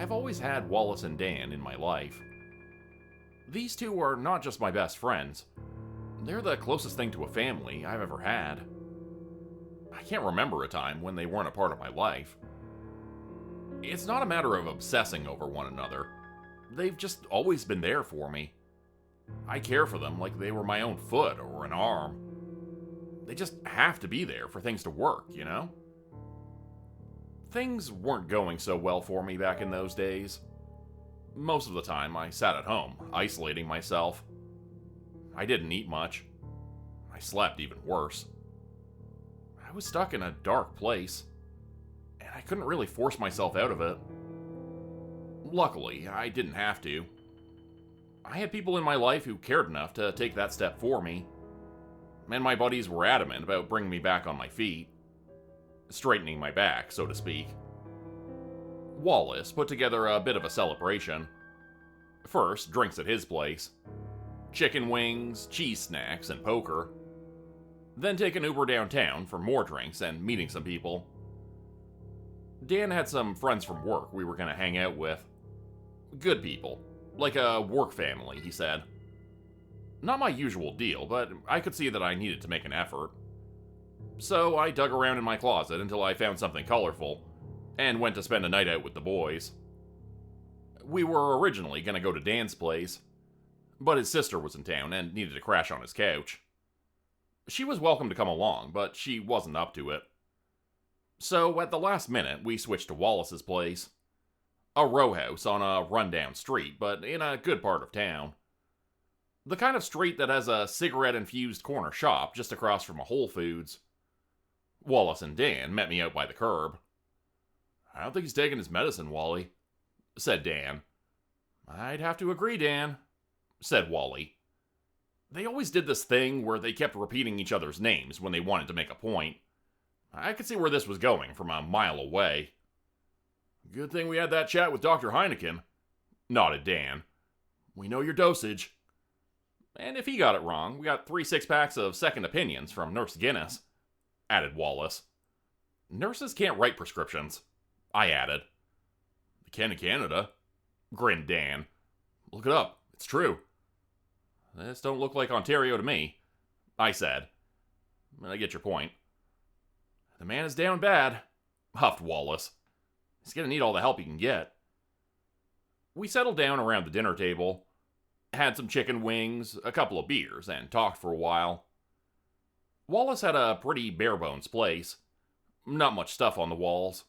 I've always had Wallace and Dan in my life. These two are not just my best friends. They're the closest thing to a family I've ever had. I can't remember a time when they weren't a part of my life. It's not a matter of obsessing over one another. They've just always been there for me. I care for them like they were my own foot or an arm. They just have to be there for things to work, you know? Things weren't going so well for me back in those days. Most of the time, I sat at home, isolating myself. I didn't eat much. I slept even worse. I was stuck in a dark place, and I couldn't really force myself out of it. Luckily, I didn't have to. I had people in my life who cared enough to take that step for me, and my buddies were adamant about bringing me back on my feet. Straightening my back, so to speak. Wallace put together a bit of a celebration. First, drinks at his place. Chicken wings, cheese snacks, and poker. Then take an Uber downtown for more drinks and meeting some people. Dan had some friends from work we were going to hang out with. Good people. Like a work family, he said. Not my usual deal, but I could see that I needed to make an effort. So I dug around in my closet until I found something colorful, and went to spend a night out with the boys. We were originally going to go to Dan's place, but his sister was in town and needed to crash on his couch. She was welcome to come along, but she wasn't up to it. So at the last minute, we switched to Wallace's place. A row house on a rundown street, but in a good part of town. The kind of street that has a cigarette-infused corner shop just across from a Whole Foods. Wallace and Dan met me out by the curb. "I don't think he's taking his medicine, Wally," said Dan. "I'd have to agree, Dan," said Wally. They always did this thing where they kept repeating each other's names when they wanted to make a point. I could see where this was going from a mile away. "Good thing we had that chat with Dr. Heineken," nodded Dan. "We know your dosage." "And if he got it wrong, we got 3 6-packs of second opinions from Nurse Guinness," added Wallace. "Nurses can't write prescriptions," I added. "They can in Canada," grinned Dan. "Look it up, it's true." "This don't look like Ontario to me," I said. "I get your point." "The man is down bad," huffed Wallace. "He's gonna need all the help he can get." We settled down around the dinner table, had some chicken wings, a couple of beers, and talked for a while. Wallace had a pretty bare-bones place. Not much stuff on the walls.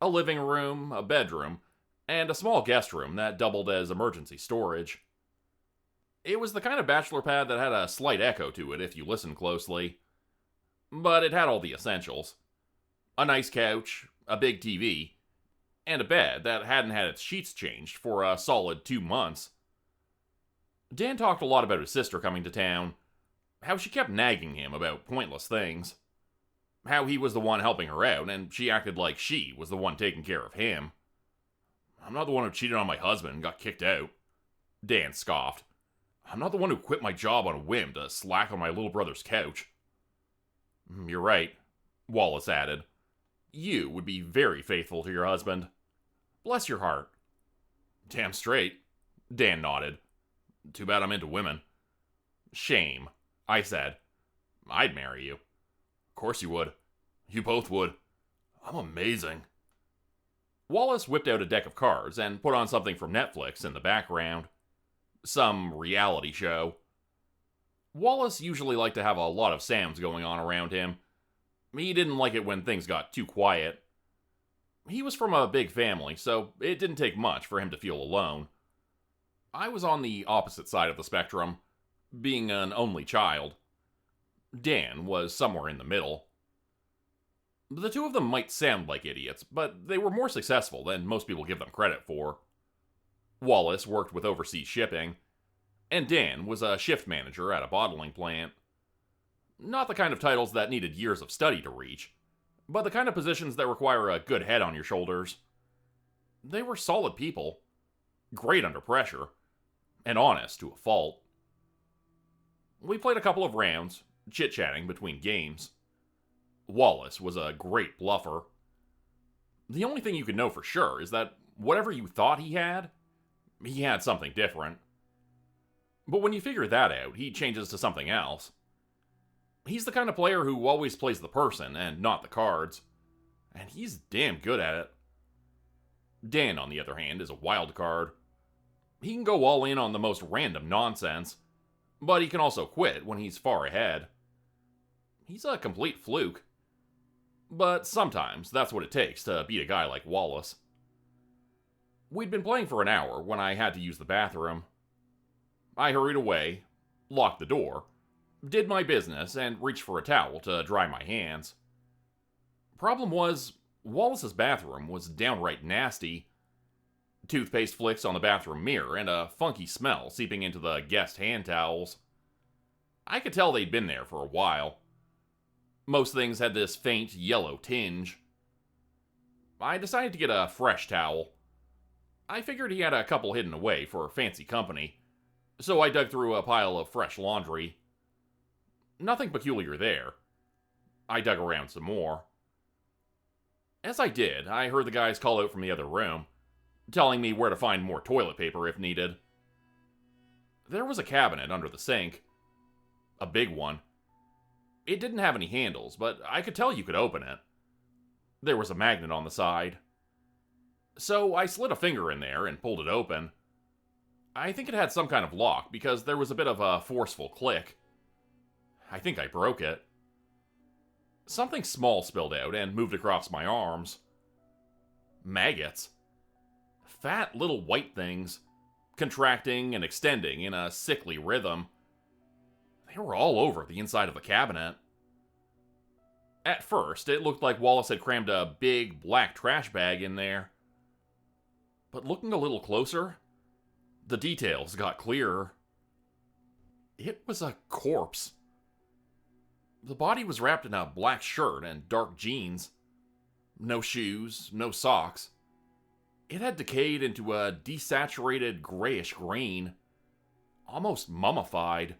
A living room, a bedroom, and a small guest room that doubled as emergency storage. It was the kind of bachelor pad that had a slight echo to it if you listened closely. But it had all the essentials. A nice couch, a big TV, and a bed that hadn't had its sheets changed for a solid 2 months. Dan talked a lot about his sister coming to town, how she kept nagging him about pointless things, how he was the one helping her out, and she acted like she was the one taking care of him. "I'm not the one who cheated on my husband and got kicked out," Dan scoffed. "I'm not the one who quit my job on a whim to slack on my little brother's couch." "You're right," Wallace added. "You would be very faithful to your husband. Bless your heart." "Damn straight," Dan nodded. "Too bad I'm into women." "Shame," I said. "I'd marry you." "Of course you would. You both would. I'm amazing." Wallace whipped out a deck of cards and put on something from Netflix in the background. Some reality show. Wallace usually liked to have a lot of sounds going on around him. He didn't like it when things got too quiet. He was from a big family, so it didn't take much for him to feel alone. I was on the opposite side of the spectrum, being an only child. Dan was somewhere in the middle. The two of them might sound like idiots, but they were more successful than most people give them credit for. Wallace worked with overseas shipping, and Dan was a shift manager at a bottling plant. Not the kind of titles that needed years of study to reach, but the kind of positions that require a good head on your shoulders. They were solid people, great under pressure, and honest to a fault. We played a couple of rounds, chit-chatting between games. Wallace was a great bluffer. The only thing you could know for sure is that whatever you thought he had something different. But when you figure that out, he changes to something else. He's the kind of player who always plays the person and not the cards. And he's damn good at it. Dan, on the other hand, is a wild card. He can go all in on the most random nonsense, but he can also quit when he's far ahead. He's a complete fluke. But sometimes that's what it takes to beat a guy like Wallace. We'd been playing for an hour when I had to use the bathroom. I hurried away, locked the door, did my business, and reached for a towel to dry my hands. Problem was, Wallace's bathroom was downright nasty. Toothpaste flicks on the bathroom mirror and a funky smell seeping into the guest hand towels. I could tell they'd been there for a while. Most things had this faint yellow tinge. I decided to get a fresh towel. I figured he had a couple hidden away for fancy company, so I dug through a pile of fresh laundry. Nothing peculiar there. I dug around some more. As I did, I heard the guys call out from the other room, telling me where to find more toilet paper if needed. There was a cabinet under the sink. A big one. It didn't have any handles, but I could tell you could open it. There was a magnet on the side. So I slid a finger in there and pulled it open. I think it had some kind of lock because there was a bit of a forceful click. I think I broke it. Something small spilled out and moved across my arms. Maggots. Fat little white things, contracting and extending in a sickly rhythm. They were all over the inside of the cabinet. At first, it looked like Wallace had crammed a big black trash bag in there. But looking a little closer, the details got clearer. It was a corpse. The body was wrapped in a black shirt and dark jeans. No shoes, no socks. It had decayed into a desaturated grayish green, almost mummified.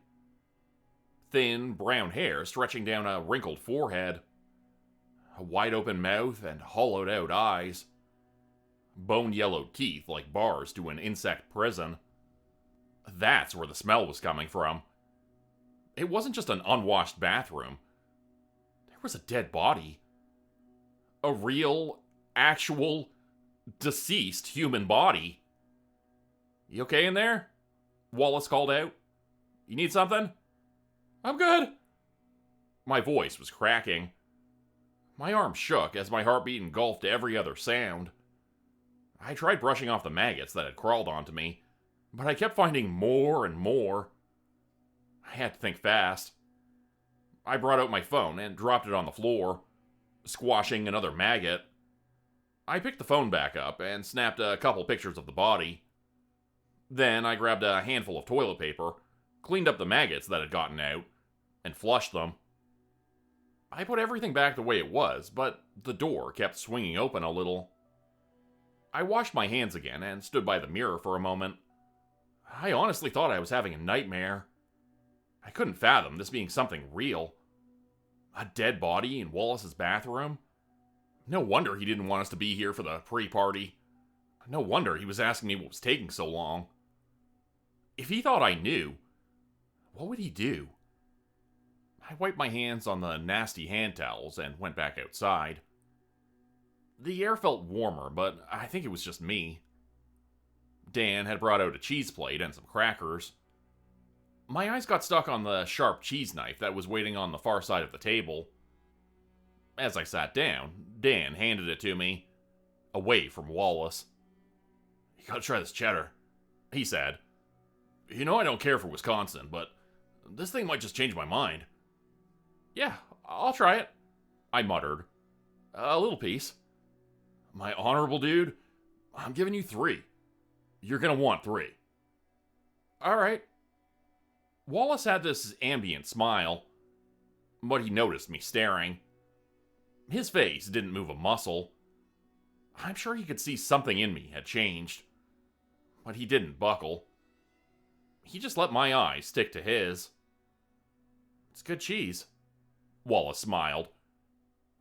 Thin, brown hair stretching down a wrinkled forehead. A wide-open mouth and hollowed-out eyes. Bone-yellowed teeth like bars to an insect prison. That's where the smell was coming from. It wasn't just an unwashed bathroom. There was a dead body. A real, actual, deceased human body. "You okay in there?" Wallace called out. "You need something?" "I'm good." My voice was cracking. My arm shook as my heartbeat engulfed every other sound. I tried brushing off the maggots that had crawled onto me, but I kept finding more and more. I had to think fast. I brought out my phone and dropped it on the floor, squashing another maggot. I picked the phone back up and snapped a couple pictures of the body. Then I grabbed a handful of toilet paper, cleaned up the maggots that had gotten out, and flushed them. I put everything back the way it was, but the door kept swinging open a little. I washed my hands again and stood by the mirror for a moment. I honestly thought I was having a nightmare. I couldn't fathom this being something real. A dead body in Wallace's bathroom? No wonder he didn't want us to be here for the pre-party. No wonder he was asking me what was taking so long. If he thought I knew, what would he do? I wiped my hands on the nasty hand towels and went back outside. The air felt warmer, but I think it was just me. Dan had brought out a cheese plate and some crackers. My eyes got stuck on the sharp cheese knife that was waiting on the far side of the table. As I sat down, Dan handed it to me, away from Wallace. "You gotta try this cheddar," he said. "You know I don't care for Wisconsin, but this thing might just change my mind." "Yeah, I'll try it," I muttered. "A little piece." "My honorable dude, I'm giving you 3. You're gonna want 3. "All right." Wallace had this ambient smile, but he noticed me staring. His face didn't move a muscle. I'm sure he could see something in me had changed, but he didn't buckle. He just let my eyes stick to his. "It's good cheese," Wallace smiled.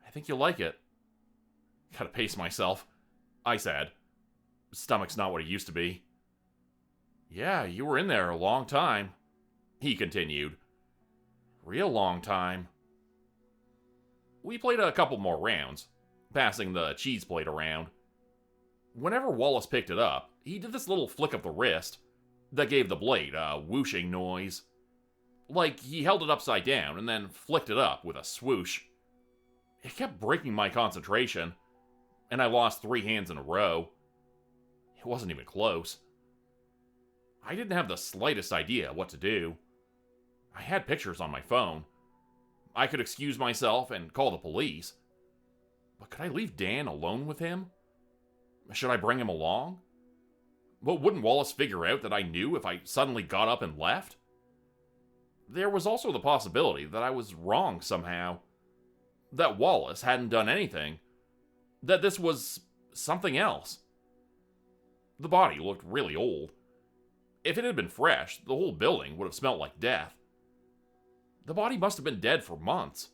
"I think you'll like it." "Gotta pace myself," I said. Stomach's not what it used to be. Yeah, you were in there a long time, he continued. Real long time. We played a couple more rounds, passing the cheese plate around. Whenever Wallace picked it up, he did this little flick of the wrist that gave the blade a whooshing noise. Like he held it upside down and then flicked it up with a swoosh. It kept breaking my concentration, and I lost 3 hands in a row. It wasn't even close. I didn't have the slightest idea what to do. I had pictures on my phone. I could excuse myself and call the police. But could I leave Dan alone with him? Should I bring him along? But wouldn't Wallace figure out that I knew if I suddenly got up and left? There was also the possibility that I was wrong somehow. That Wallace hadn't done anything. That this was something else. The body looked really old. If it had been fresh, the whole building would have smelt like death. The body must have been dead for months.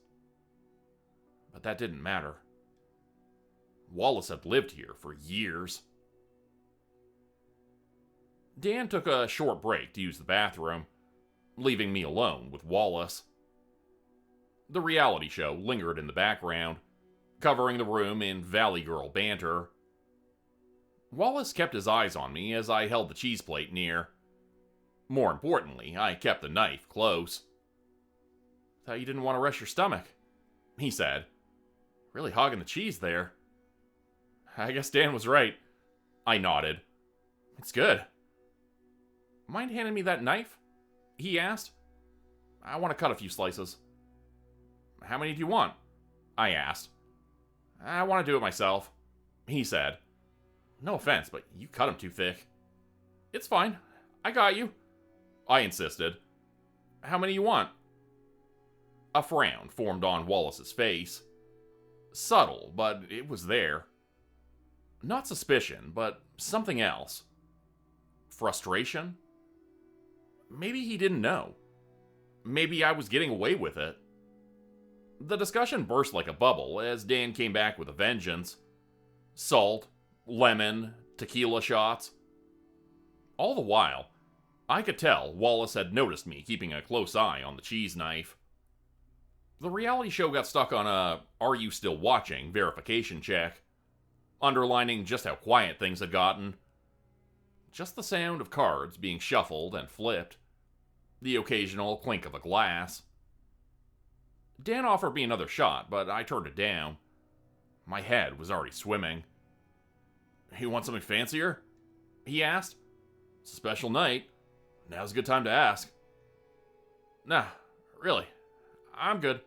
But that didn't matter. Wallace had lived here for years. Dan took a short break to use the bathroom, leaving me alone with Wallace. The reality show lingered in the background, covering the room in Valley Girl banter. Wallace kept his eyes on me as I held the cheese plate near. More importantly, I kept the knife close. Thought you didn't want to rest your stomach, he said. Really hogging the cheese there. I guess Dan was right. I nodded. It's good. Mind handing me that knife? He asked. I want to cut a few slices. How many do you want? I asked. I want to do it myself, he said. No offense, but you cut them too thick. It's fine. I got you, I insisted. How many you want? A frown formed on Wallace's face. Subtle, but it was there. Not suspicion, but something else. Frustration? Maybe he didn't know. Maybe I was getting away with it. The discussion burst like a bubble as Dan came back with a vengeance. Salt, lemon, tequila shots. All the while, I could tell Wallace had noticed me keeping a close eye on the cheese knife. The reality show got stuck on a "Are you still watching?" verification check, underlining just how quiet things had gotten. Just the sound of cards being shuffled and flipped, the occasional clink of a glass. Dan offered me another shot, but I turned it down. My head was already swimming. You want something fancier? He asked. It's a special night. Now's a good time to ask. Nah, really. I'm good,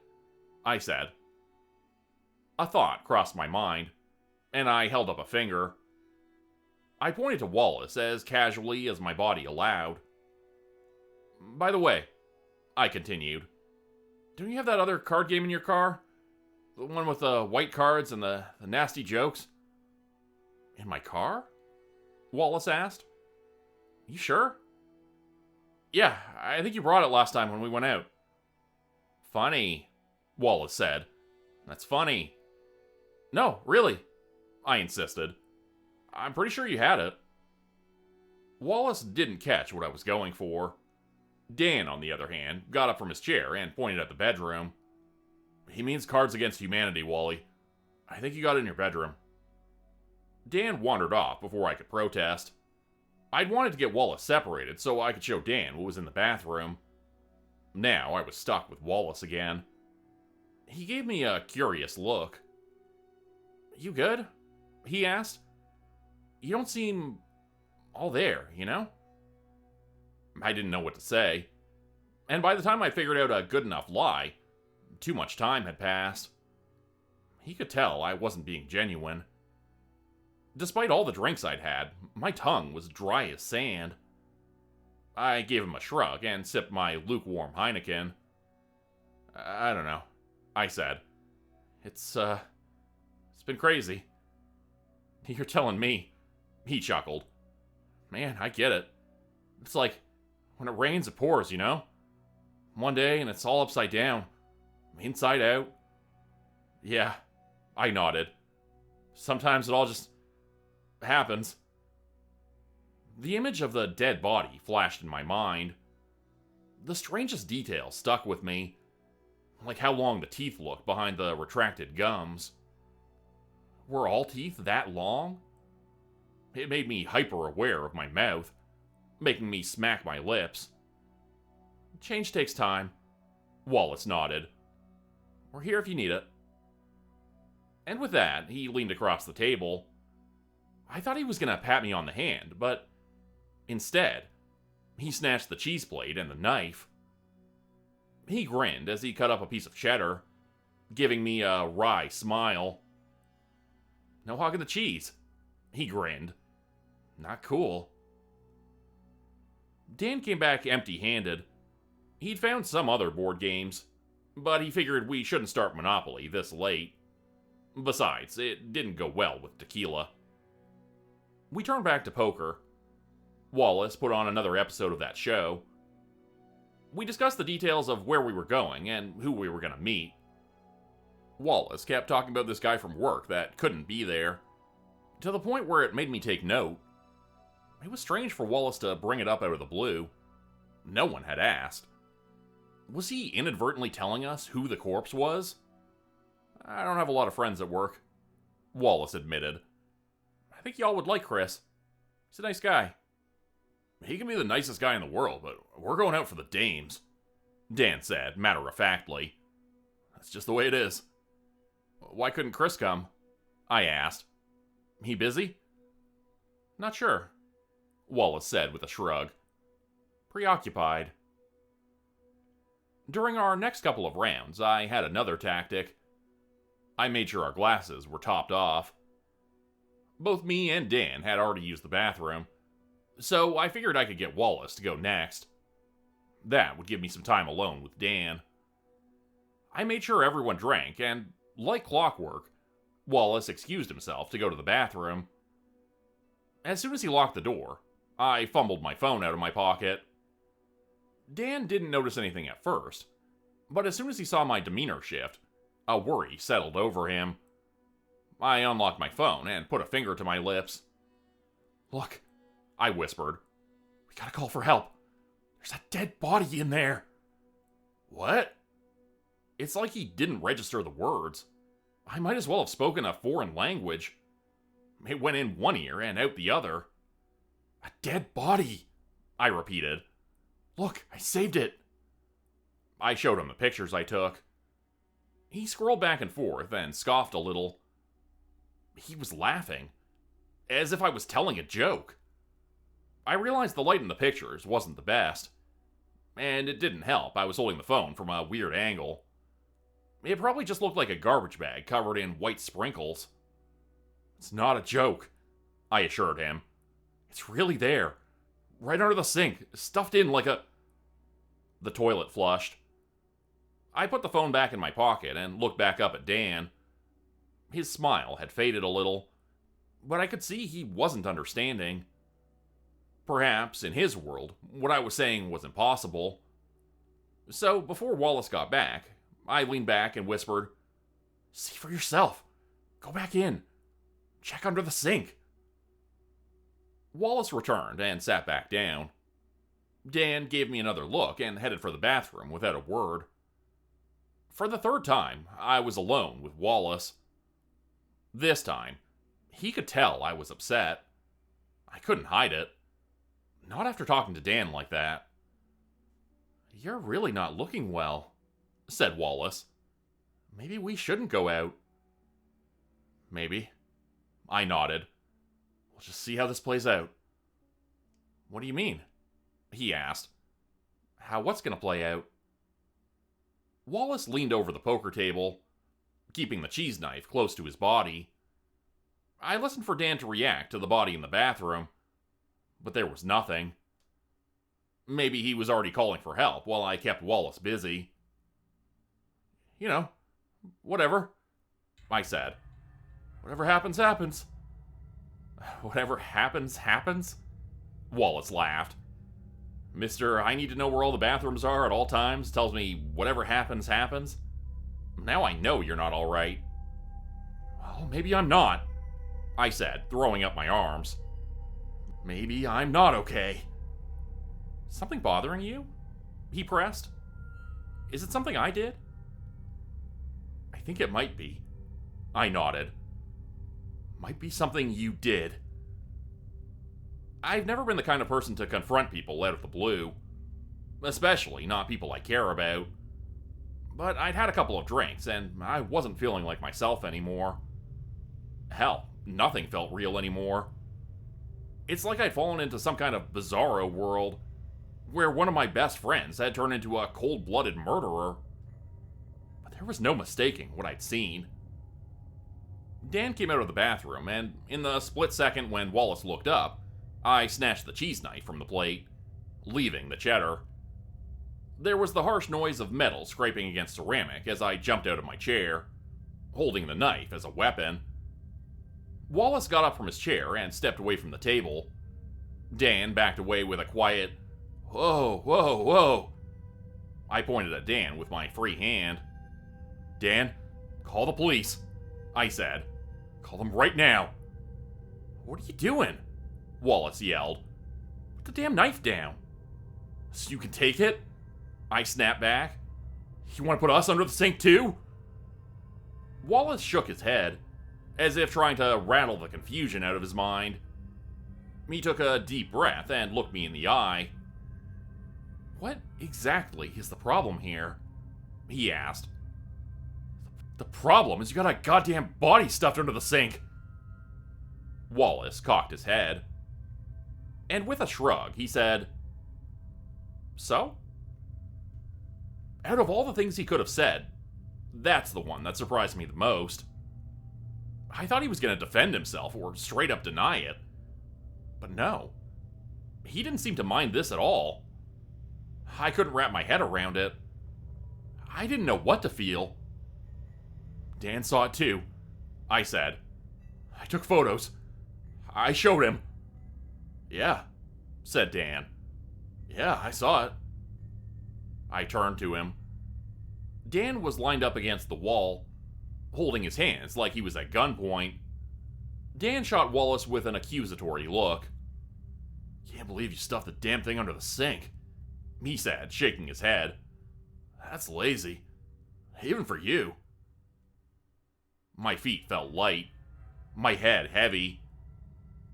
I said. A thought crossed my mind, and I held up a finger. I pointed to Wallace as casually as my body allowed. By the way, I continued, don't you have that other card game in your car? The one with the white cards and the nasty jokes? In my car? Wallace asked. You sure? Yeah, I think you brought it last time when we went out. Funny, Wallace said. That's funny. No, really, I insisted. I'm pretty sure you had it. Wallace didn't catch what I was going for. Dan, on the other hand, got up from his chair and pointed at the bedroom. He means Cards Against Humanity, Wally. I think you got it in your bedroom. Dan wandered off before I could protest. I'd wanted to get Wallace separated so I could show Dan what was in the bathroom. Now I was stuck with Wallace again. He gave me a curious look. You good? He asked. You don't seem all there, you know? I didn't know what to say. And by the time I figured out a good enough lie, too much time had passed. He could tell I wasn't being genuine. Despite all the drinks I'd had, my tongue was dry as sand. I gave him a shrug and sipped my lukewarm Heineken. I don't know, I said. It's been crazy. You're telling me, he chuckled. Man, I get it. It's like when it rains, it pours, you know? One day and it's all upside down. Inside out. Yeah, I nodded. Sometimes it all just happens. The image of the dead body flashed in my mind. The strangest detail stuck with me, like how long the teeth looked behind the retracted gums. Were all teeth that long? It made me hyper-aware of my mouth, making me smack my lips. Change takes time. Wallace nodded. We're here if you need it. And with that, he leaned across the table. I thought he was going to pat me on the hand, but instead, he snatched the cheese plate and the knife. He grinned as he cut up a piece of cheddar, giving me a wry smile. No hogging the cheese, he grinned. Not cool. Dan came back empty-handed. He'd found some other board games, but he figured we shouldn't start Monopoly this late. Besides, it didn't go well with tequila. We turned back to poker. Wallace put on another episode of that show. We discussed the details of where we were going and who we were going to meet. Wallace kept talking about this guy from work that couldn't be there, to the point where it made me take note. It was strange for Wallace to bring it up out of the blue. No one had asked. Was he inadvertently telling us who the corpse was? I don't have a lot of friends at work, Wallace admitted. I think y'all would like Chris. He's a nice guy. He can be the nicest guy in the world, but we're going out for the dames, Dan said, matter-of-factly. That's just the way it is. Why couldn't Chris come? I asked. He busy? Not sure, Wallace said with a shrug. Preoccupied. During our next couple of rounds, I had another tactic. I made sure our glasses were topped off. Both me and Dan had already used the bathroom, so I figured I could get Wallace to go next. That would give me some time alone with Dan. I made sure everyone drank, and, like clockwork, Wallace excused himself to go to the bathroom. As soon as he locked the door, I fumbled my phone out of my pocket. Dan didn't notice anything at first, but as soon as he saw my demeanor shift, a worry settled over him. I unlocked my phone and put a finger to my lips. Look, I whispered. We gotta call for help. There's a dead body in there. What? It's like he didn't register the words. I might as well have spoken a foreign language. It went in one ear and out the other. A dead body, I repeated. Look, I saved it. I showed him the pictures I took. He scrolled back and forth and scoffed a little. He was laughing, as if I was telling a joke. I realized the light in the pictures wasn't the best, and it didn't help. I was holding the phone from a weird angle. It probably just looked like a garbage bag covered in white sprinkles. It's not a joke, I assured him. It's really there, right under the sink, stuffed in like a... The toilet flushed. I put the phone back in my pocket and looked back up at Dan. His smile had faded a little, but I could see he wasn't understanding. Perhaps, in his world, what I was saying was impossible. So, before Wallace got back, I leaned back and whispered, See for yourself. Go back in. Check under the sink. Wallace returned and sat back down. Dan gave me another look and headed for the bathroom without a word. For the third time, I was alone with Wallace. This time, he could tell I was upset. I couldn't hide it. Not after talking to Dan like that. You're really not looking well, said Wallace. Maybe we shouldn't go out. Maybe. I nodded. We'll just see how this plays out. What do you mean? He asked. How what's gonna play out? Wallace leaned over the poker table, keeping the cheese knife close to his body. I listened for Dan to react to the body in the bathroom, but there was nothing. Maybe he was already calling for help while I kept Wallace busy. You know, whatever, I said. Whatever happens, happens. Whatever happens, happens? Wallace laughed. Mr. I need to know where all the bathrooms are at all times tells me whatever happens, happens. Now I know you're not all right. Well, maybe I'm not, I said, throwing up my arms. Maybe I'm not okay. Something bothering you? He pressed. Is it something I did? I think it might be. I nodded. Might be something you did. I've never been the kind of person to confront people out of the blue. Especially not people I care about. But I'd had a couple of drinks, and I wasn't feeling like myself anymore. Hell, nothing felt real anymore. It's like I'd fallen into some kind of bizarro world, where one of my best friends had turned into a cold-blooded murderer. But there was no mistaking what I'd seen. Dan came out of the bathroom, and in the split second when Wallace looked up, I snatched the cheese knife from the plate, leaving the cheddar. There was the harsh noise of metal scraping against ceramic as I jumped out of my chair, holding the knife as a weapon. Wallace got up from his chair and stepped away from the table. Dan backed away with a quiet, "Whoa, whoa, whoa." I pointed at Dan with my free hand. "Dan, call the police," I said. "Call them right now." "What are you doing?" Wallace yelled. "Put the damn knife down." "So you can take it?" I snapped back. "You want to put us under the sink too?" Wallace shook his head, as if trying to rattle the confusion out of his mind. He took a deep breath and looked me in the eye. "What exactly is the problem here?" he asked. "The problem is you got a goddamn body stuffed under the sink." Wallace cocked his head. And with a shrug, he said, "So?" Out of all the things he could have said, that's the one that surprised me the most. I thought he was going to defend himself or straight up deny it. But no. He didn't seem to mind this at all. I couldn't wrap my head around it. I didn't know what to feel. "Dan saw it too," I said. "I took photos. I showed him." "Yeah," said Dan. "Yeah, I saw it." I turned to him. Dan was lined up against the wall, holding his hands like he was at gunpoint. Dan shot Wallace with an accusatory look. "Can't believe you stuffed the damn thing under the sink," he said, shaking his head. "That's lazy. Even for you." My feet felt light, my head heavy.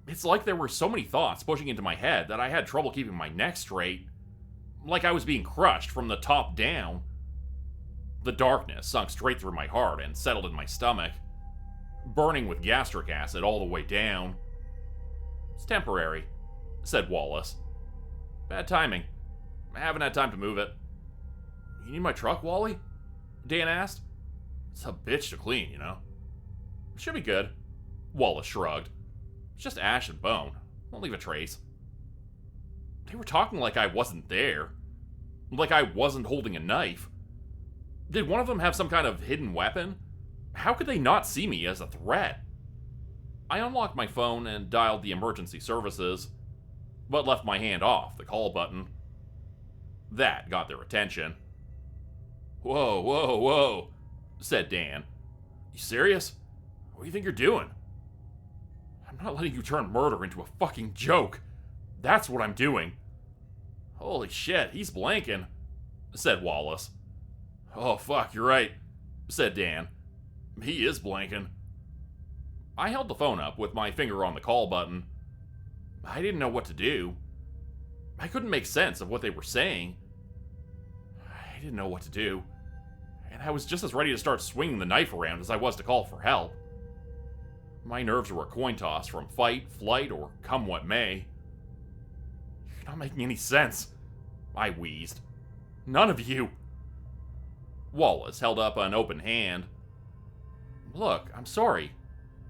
It's like there were so many thoughts pushing into my head that I had trouble keeping my neck straight. Like I was being crushed from the top down. The darkness sunk straight through my heart and settled in my stomach, burning with gastric acid all the way down. "It's temporary," said Wallace. "Bad timing. I haven't had time to move it." "You need my truck, Wally?" Dan asked. "It's a bitch to clean, you know." "Should be good." Wallace shrugged. "It's just ash and bone. Won't leave a trace." They were talking like I wasn't there. Like I wasn't holding a knife. Did one of them have some kind of hidden weapon? How could they not see me as a threat? I unlocked my phone and dialed the emergency services, but left my hand off the call button. That got their attention. "Whoa, whoa, whoa," said Dan. "You serious? What do you think you're doing?" "I'm not letting you turn murder into a fucking joke. That's what I'm doing." "Holy shit, he's blanking," said Wallace. "Oh fuck, you're right," said Dan. "He is blanking." I held the phone up with my finger on the call button. I didn't know what to do. I couldn't make sense of what they were saying. I didn't know what to do. And I was just as ready to start swinging the knife around as I was to call for help. My nerves were a coin toss from fight, flight, or come what may. "You're not making any sense," I wheezed. "None of you." Wallace held up an open hand. "Look, I'm sorry,"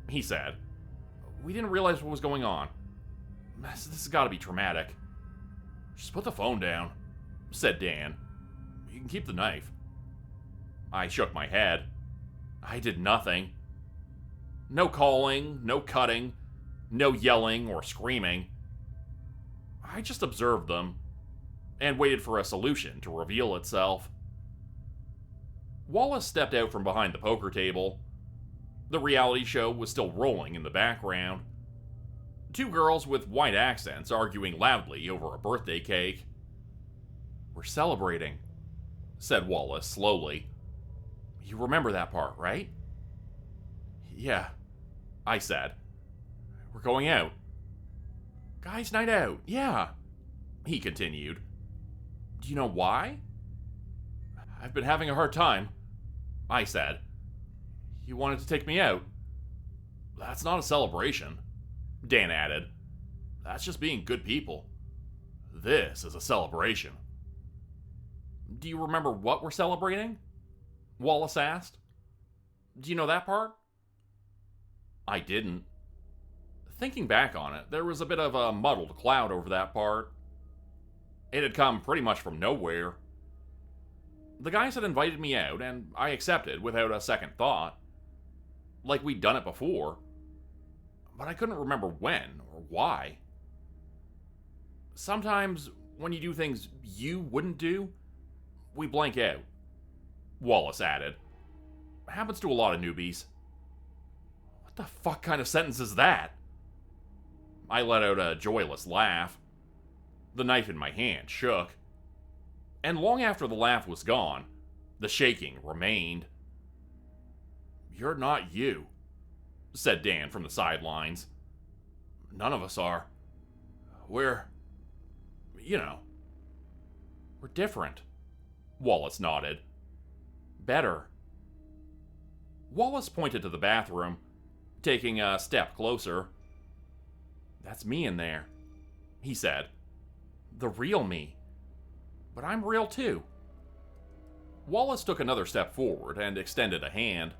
he said. "We didn't realize what was going on. This has got to be traumatic." "Just put the phone down," said Dan. "You can keep the knife." I shook my head. I did nothing. No calling, no cutting, no yelling or screaming. I just observed them and waited for a solution to reveal itself. Wallace stepped out from behind the poker table. The reality show was still rolling in the background. Two girls with white accents arguing loudly over a birthday cake. "We're celebrating," said Wallace slowly. "You remember that part, right?" "Yeah," I said. "We're going out." "Guys' night out, yeah," he continued. "Do you know why?" "I've been having a hard time," I said. "You wanted to take me out." "That's not a celebration," Dan added. "That's just being good people. This is a celebration." "Do you remember what we're celebrating?" Wallace asked. "Do you know that part?" I didn't. Thinking back on it, there was a bit of a muddled cloud over that part. It had come pretty much from nowhere. The guys had invited me out, and I accepted without a second thought. Like we'd done it before. But I couldn't remember when or why. Sometimes, when you do things you wouldn't do, we blank out, Wallace added. Happens to a lot of newbies. What the fuck kind of sentence is that? I let out a joyless laugh. The knife in my hand shook. And long after the laugh was gone, the shaking remained. "You're not you," said Dan from the sidelines. "None of us are. We're different." Wallace nodded. "Better." Wallace pointed to the bathroom, taking a step closer. "That's me in there," he said. "The real me. But I'm real too." Wallace took another step forward and extended a hand.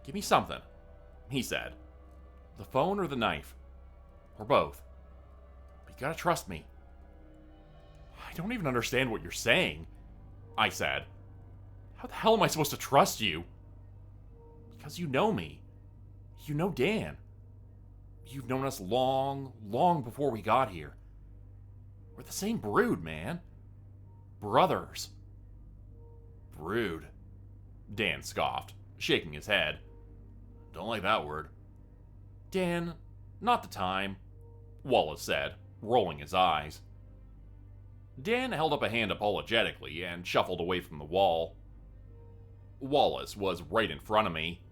"Give me something," he said. "The phone or the knife. Or both. But you gotta trust me." "I don't even understand what you're saying," I said. "How the hell am I supposed to trust you?" "Because you know me. You know Dan. You've known us long, long before we got here. We're the same brood, man. Brothers." "Brood," Dan scoffed, shaking his head. "Don't like that word." "Dan, not the time," Wallace said, rolling his eyes. Dan held up a hand apologetically and shuffled away from the wall. Wallace was right in front of me.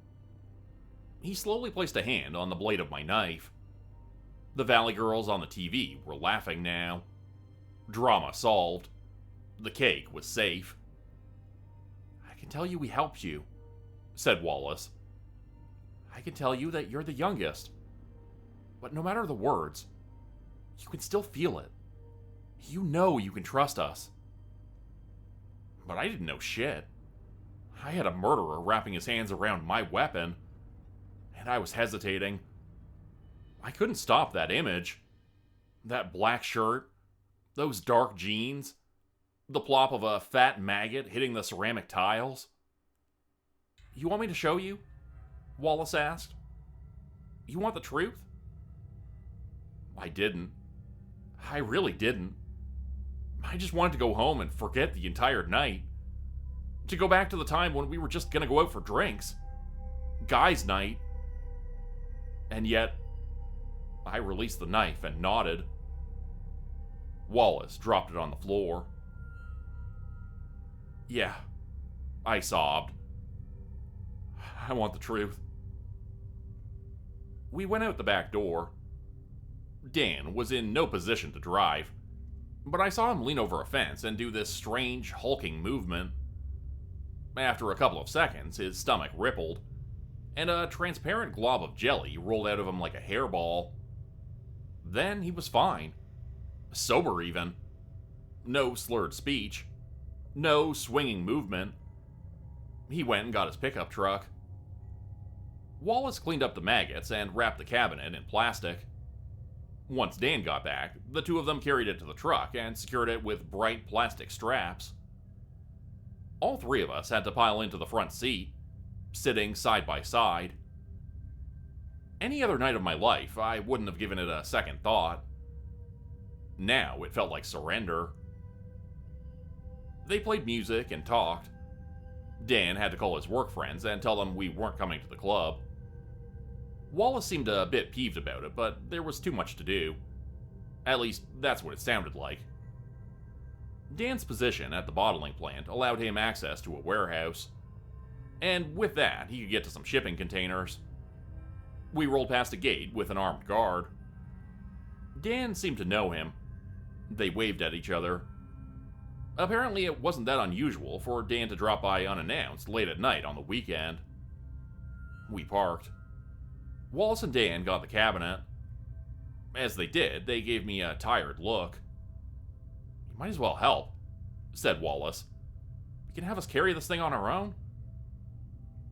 He slowly placed a hand on the blade of my knife. The Valley girls on the TV were laughing now. Drama solved. The cake was safe. "I can tell you we helped you," said Wallace. "I can tell you that you're the youngest. But no matter the words, you can still feel it. You know you can trust us." But I didn't know shit. I had a murderer wrapping his hands around my weapon, and I was hesitating. I couldn't stop that image. That black shirt, those dark jeans, the plop of a fat maggot hitting the ceramic tiles. "You want me to show you?" Wallace asked. "You want the truth?" I didn't. I really didn't. I just wanted to go home and forget the entire night. To go back to the time when we were just gonna go out for drinks. Guys' night. And yet, I released the knife and nodded. Wallace dropped it on the floor. "Yeah," I sobbed. "I want the truth." We went out the back door. Dan was in no position to drive, but I saw him lean over a fence and do this strange, hulking movement. After a couple of seconds, his stomach rippled, and a transparent glob of jelly rolled out of him like a hairball. Then he was fine. Sober, even. No slurred speech. No swinging movement. He went and got his pickup truck. Wallace cleaned up the maggots and wrapped the cabinet in plastic. Once Dan got back, the two of them carried it to the truck and secured it with bright plastic straps. All three of us had to pile into the front seat, sitting side by side. Any other night of my life, I wouldn't have given it a second thought. Now it felt like surrender. They played music and talked. Dan had to call his work friends and tell them we weren't coming to the club. Wallace seemed a bit peeved about it, but there was too much to do. At least, that's what it sounded like. Dan's position at the bottling plant allowed him access to a warehouse, and with that, he could get to some shipping containers. We rolled past a gate with an armed guard. Dan seemed to know him. They waved at each other. Apparently, it wasn't that unusual for Dan to drop by unannounced late at night on the weekend. We parked. Wallace and Dan got the cabinet. As they did, they gave me a tired look. "You might as well help," said Wallace. "You can have us carry this thing on our own?"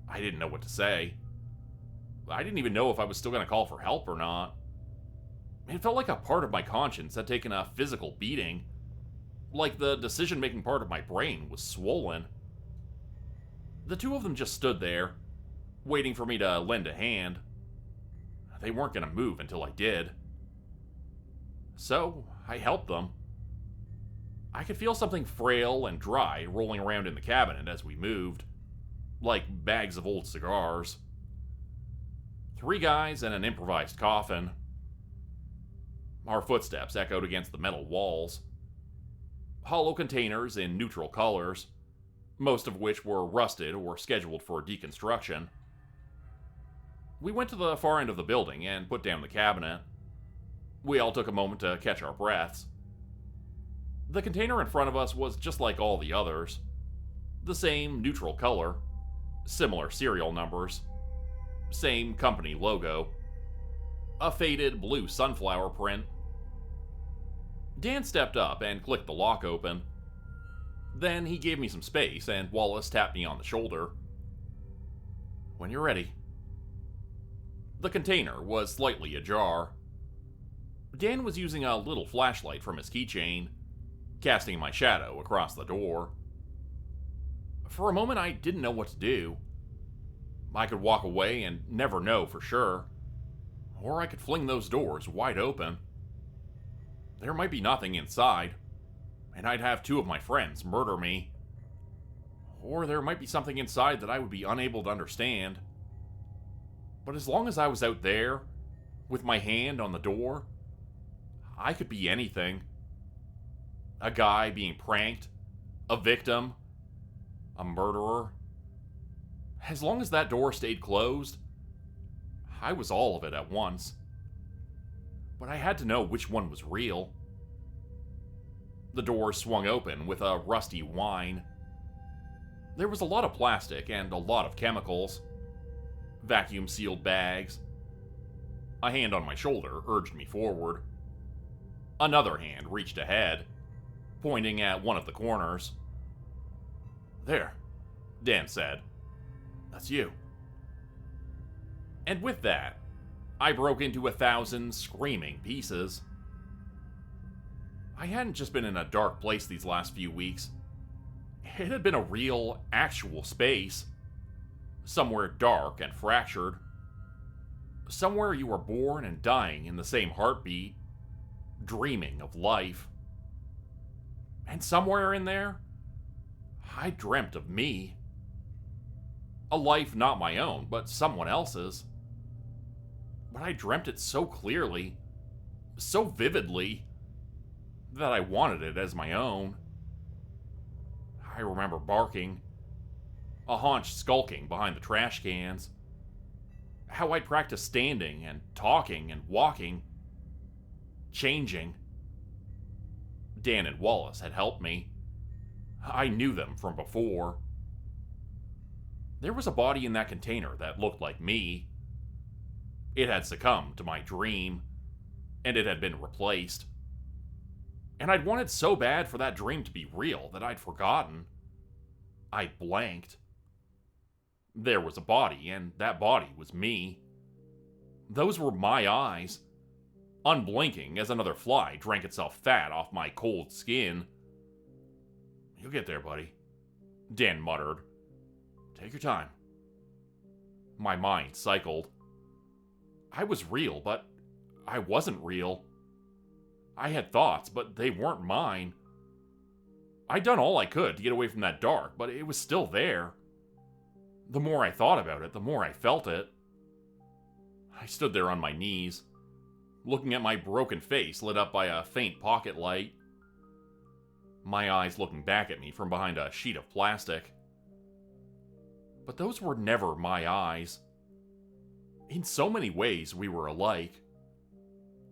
I didn't know what to say. I didn't even know if I was still going to call for help or not. It felt like a part of my conscience had taken a physical beating, like the decision-making part of my brain was swollen. The two of them just stood there, waiting for me to lend a hand. They weren't going to move until I did. So, I helped them. I could feel something frail and dry rolling around in the cabinet as we moved, like bags of old cigars. 3 guys and an improvised coffin. Our footsteps echoed against the metal walls. Hollow containers in neutral colors, most of which were rusted or scheduled for deconstruction. We went to the far end of the building and put down the cabinet. We all took a moment to catch our breaths. The container in front of us was just like all the others. The same neutral color, similar serial numbers, same company logo, a faded blue sunflower print. Dan stepped up and clicked the lock open. Then he gave me some space and Wallace tapped me on the shoulder. "When you're ready." The container was slightly ajar. Dan was using a little flashlight from his keychain, casting my shadow across the door. For a moment, I didn't know what to do. I could walk away and never know for sure, or I could fling those doors wide open. There might be nothing inside, and I'd have 2 of my friends murder me. Or there might be something inside that I would be unable to understand. But as long as I was out there, with my hand on the door, I could be anything. A guy being pranked, a victim, a murderer. As long as that door stayed closed, I was all of it at once. But I had to know which one was real. The door swung open with a rusty whine. There was a lot of plastic and a lot of chemicals. Vacuum-sealed bags. A hand on my shoulder urged me forward. Another hand reached ahead, pointing at one of the corners. "There," Dan said. "That's you." And with that, I broke into 1,000 screaming pieces. I hadn't just been in a dark place these last few weeks. It had been a real, actual space. Somewhere dark and fractured. Somewhere you were born and dying in the same heartbeat, dreaming of life. And somewhere in there, I dreamt of me. A life not my own, but someone else's. But I dreamt it so clearly, so vividly, that I wanted it as my own. I remember barking, a haunch skulking behind the trash cans, how I'd practice standing and talking and walking, changing. Dan and Wallace had helped me. I knew them from before. There was a body in that container that looked like me. It had succumbed to my dream, and it had been replaced. And I'd wanted so bad for that dream to be real that I'd forgotten. I'd blanked. There was a body, and that body was me. Those were my eyes, unblinking as another fly drank itself fat off my cold skin. "You'll get there, buddy," Dan muttered. "Take your time." My mind cycled. I was real, but I wasn't real. I had thoughts, but they weren't mine. I'd done all I could to get away from that dark, but it was still there. The more I thought about it, the more I felt it. I stood there on my knees, looking at my broken face lit up by a faint pocket light. My eyes looking back at me from behind a sheet of plastic. But those were never my eyes. In so many ways, we were alike.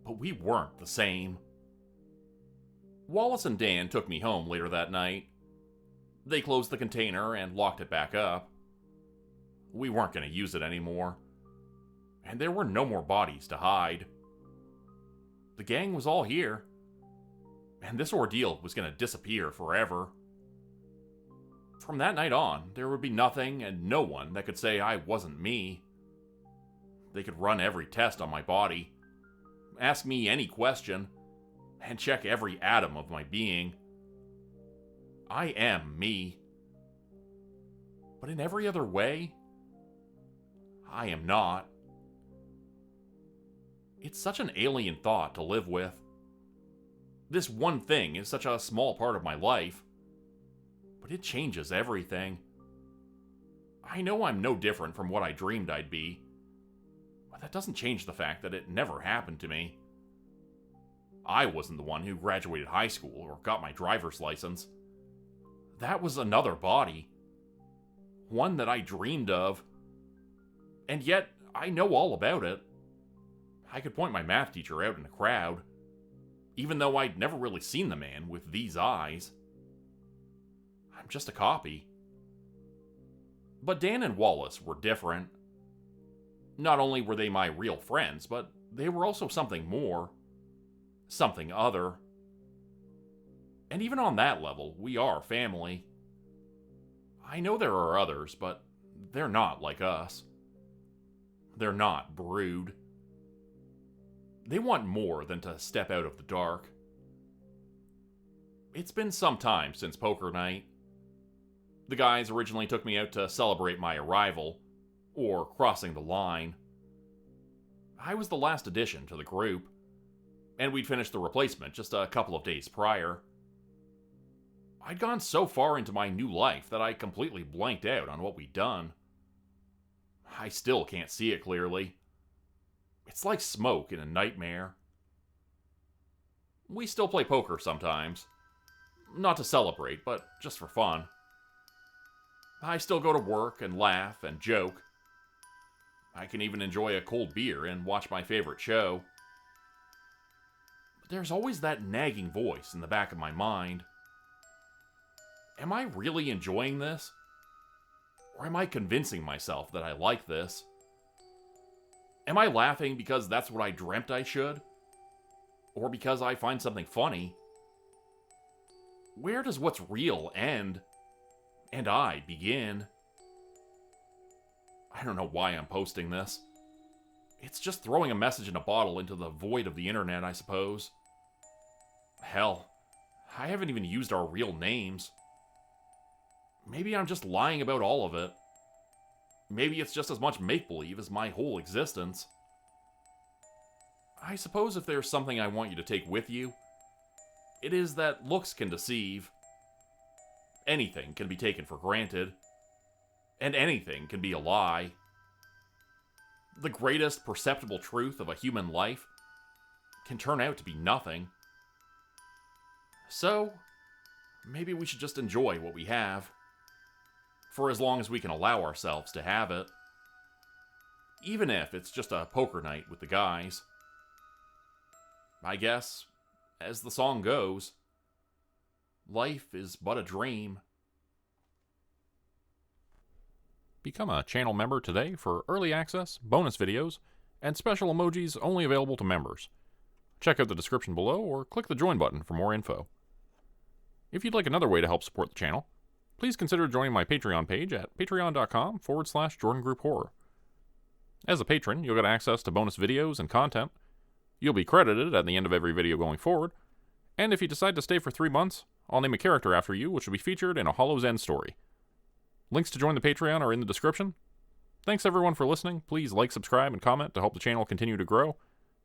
But we weren't the same. Wallace and Dan took me home later that night. They closed the container and locked it back up. We weren't going to use it anymore. And there were no more bodies to hide. The gang was all here. And this ordeal was going to disappear forever. From that night on, there would be nothing and no one that could say I wasn't me. They could run every test on my body, ask me any question, and check every atom of my being. I am me. But in every other way, I am not. It's such an alien thought to live with. This one thing is such a small part of my life, but it changes everything. I know I'm no different from what I dreamed I'd be, but that doesn't change the fact that it never happened to me. I wasn't the one who graduated high school or got my driver's license. That was another body. One that I dreamed of. And yet, I know all about it. I could point my math teacher out in a crowd, even though I'd never really seen the man with these eyes. I'm just a copy. But Dan and Wallace were different. Not only were they my real friends, but they were also something more. Something other. And even on that level, we are family. I know there are others, but they're not like us. They're not Brood. They want more than to step out of the dark. It's been some time since poker night. The guys originally took me out to celebrate my arrival, or crossing the line. I was the last addition to the group, and we'd finished the replacement just a couple of days prior. I'd gone so far into my new life that I completely blanked out on what we'd done. I still can't see it clearly. It's like smoke in a nightmare. We still play poker sometimes. Not to celebrate, but just for fun. I still go to work and laugh and joke. I can even enjoy a cold beer and watch my favorite show. But there's always that nagging voice in the back of my mind. Am I really enjoying this? Or am I convincing myself that I like this? Am I laughing because that's what I dreamt I should? Or because I find something funny? Where does what's real end? And I begin? I don't know why I'm posting this. It's just throwing a message in a bottle into the void of the internet, I suppose. Hell, I haven't even used our real names. Maybe I'm just lying about all of it. Maybe it's just as much make-believe as my whole existence. I suppose if there's something I want you to take with you, it is that looks can deceive. Anything can be taken for granted. And anything can be a lie. The greatest perceptible truth of a human life can turn out to be nothing. So, maybe we should just enjoy what we have. For as long as we can allow ourselves to have it. Even if it's just a poker night with the guys. I guess, as the song goes, life is but a dream. Become a channel member today for early access, bonus videos, and special emojis only available to members. Check out the description below or click the join button for more info. If you'd like another way to help support the channel, please consider joining my Patreon page at patreon.com/Jordan Group Horror. As a patron, you'll get access to bonus videos and content. You'll be credited at the end of every video going forward. And if you decide to stay for 3 months, I'll name a character after you, which will be featured in a Hollow's End story. Links to join the Patreon are in the description. Thanks everyone for listening. Please like, subscribe, and comment to help the channel continue to grow.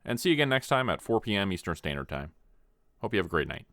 And see you again next time at 4 p.m. Eastern Standard Time. Hope you have a great night.